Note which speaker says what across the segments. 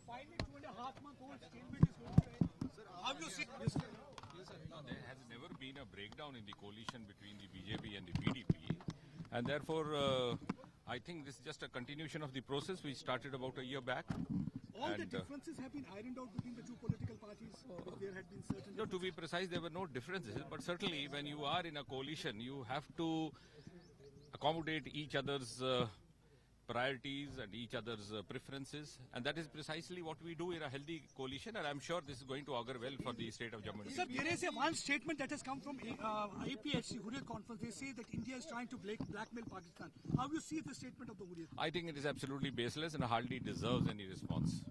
Speaker 1: Finally, 2.5-month-old stalemate is going to end. Sir, how do you see? Yes, sir.
Speaker 2: No, there has never been a breakdown in the coalition between the BJP and the PDP, and therefore, I think this is just a continuation of the process which started about a year back.
Speaker 1: All the differences have been ironed out between the two political parties. If there had been certain.
Speaker 2: No, to be precise, there were no differences. But certainly, when you are in a coalition, you have to accommodate each other's priorities and each other's preferences, and that is precisely what we do in a healthy coalition, and I'm sure this is going to augur well for the state of Jammu and
Speaker 1: Sir,
Speaker 2: Kashmir.
Speaker 1: there is one statement that has come from APHC, Hurriyat Conference. They say that India is trying to blackmail Pakistan. How do you see the statement of the Hurriyat?
Speaker 2: I think it is absolutely baseless and hardly deserves any response.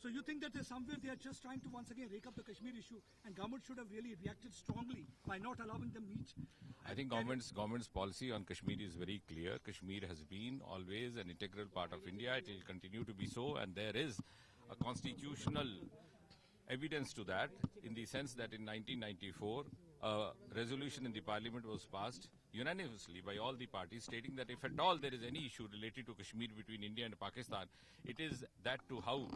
Speaker 1: So you think that there's somewhere they are just trying to once again rake up the Kashmir issue, and government should have really reacted strongly by not allowing them meet?
Speaker 2: I think government's policy on Kashmir is very clear. Kashmir has been always an integral part of India. It will continue to be so, and there is a constitutional evidence to that in the sense that in 1994, a resolution in the parliament was passed unanimously by all the parties stating that if at all there is any issue related to Kashmir between India and Pakistan, it is that to how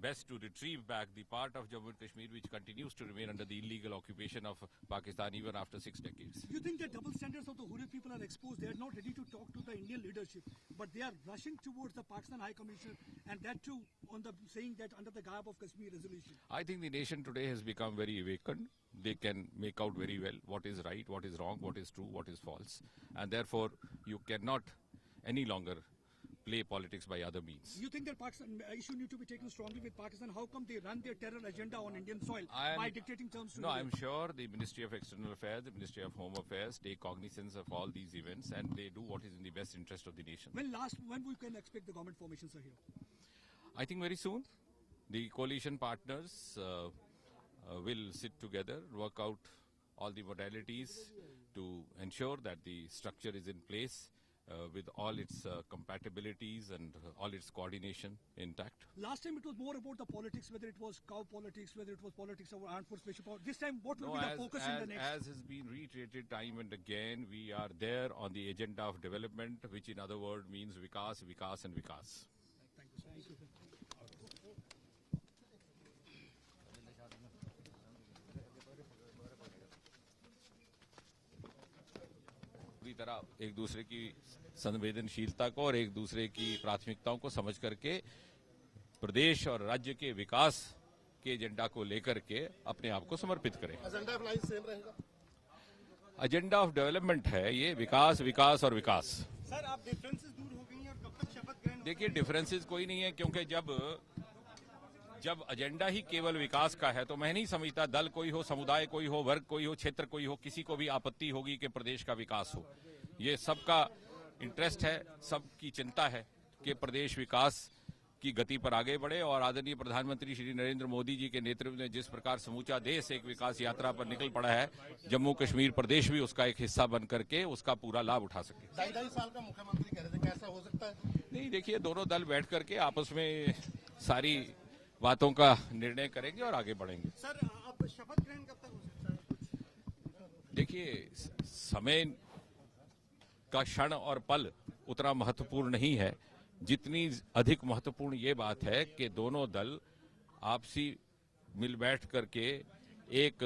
Speaker 2: best to retrieve back the part of Jammu and Kashmir which continues to remain under the illegal occupation of Pakistan even after 6 decades.
Speaker 1: You think that double standards of the Hurriyat people are exposed? They are not ready to talk to the Indian leadership, but they are rushing towards the Pakistan High Commissioner, and that too on the saying that under the garb of Kashmir resolution.
Speaker 2: I think the nation today has become very awakened. They can make out very well what is right, what is wrong, what is true, what is false, and therefore you cannot any longer play politics by other means.
Speaker 1: You think that Pakistan issue need to be taken strongly with Pakistan? How come they run their terror agenda on Indian soil by dictating terms to
Speaker 2: No, I'm sure the Ministry of External Affairs, the Ministry of Home Affairs take cognizance of all these events and they do what is in the best interest of the nation.
Speaker 1: When we can expect the government formations are here?
Speaker 2: I think very soon. The coalition partners will sit together, work out all the modalities to ensure that the structure is in place with all its compatibilities and all its coordination intact.
Speaker 1: Last time it was more about the politics, whether it was cow politics, whether it was politics over armed force special power. This time, what will be the focus in the next?
Speaker 2: As has been reiterated time and again, we are there on the agenda of development, which in other words means Vikas, Vikas and Vikas.
Speaker 1: Thank you, sir. Thank you, sir.
Speaker 2: पूरी तरह एक दूसरे की संवेदनशीलता को और एक दूसरे की प्राथमिकताओं को समझ करके प्रदेश और राज्य के विकास के एजेंडा को लेकर के अपने आप को समर्पित करें।
Speaker 3: एजेंडा ऑफ लाइफ सेम रहेगा।
Speaker 2: एजेंडा ऑफ डेवलपमेंट है ये, विकास विकास और विकास।
Speaker 1: सर, आप डिफरेंसेस दूर हो गई हैं और कब तक शपथ ग्रहण?
Speaker 2: देखिए, डिफरेंसेस कोई नहीं है, क्योंकि जब एजेंडा ही केवल विकास का है तो मैं नहीं समझता दल कोई हो, समुदाय कोई हो, वर्ग कोई हो, क्षेत्र कोई हो, किसी को भी आपत्ति होगी कि प्रदेश का विकास हो। ये सबका इंटरेस्ट है, सबकी चिंता है कि प्रदेश विकास की गति पर आगे बढ़े और आदरणीय प्रधानमंत्री श्री नरेंद्र मोदी जी के नेतृत्व में जिस प्रकार समूचा देश एक विकास यात्रा पर निकल पड़ा है, जम्मू कश्मीर प्रदेश भी उसका एक हिस्सा बन करके उसका पूरा लाभ उठा सके।
Speaker 3: 2.5 साल का मुख्यमंत्री कह रहे थे, कैसा हो सकता है?
Speaker 2: नहीं, देखिए, दोनों दल बैठ करके आपस में सारी बातों का निर्णय करेंगे और आगे बढ़ेंगे।
Speaker 1: सर, अब शपथ ग्रहण कब तक हो सकता है?
Speaker 2: देखिए, समय का क्षण और पल उतना महत्वपूर्ण नहीं है जितनी अधिक महत्वपूर्ण ये बात है कि दोनों दल आपसी मिल बैठ करके एक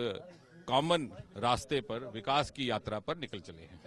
Speaker 2: कॉमन रास्ते पर, विकास की यात्रा पर निकल चले हैं।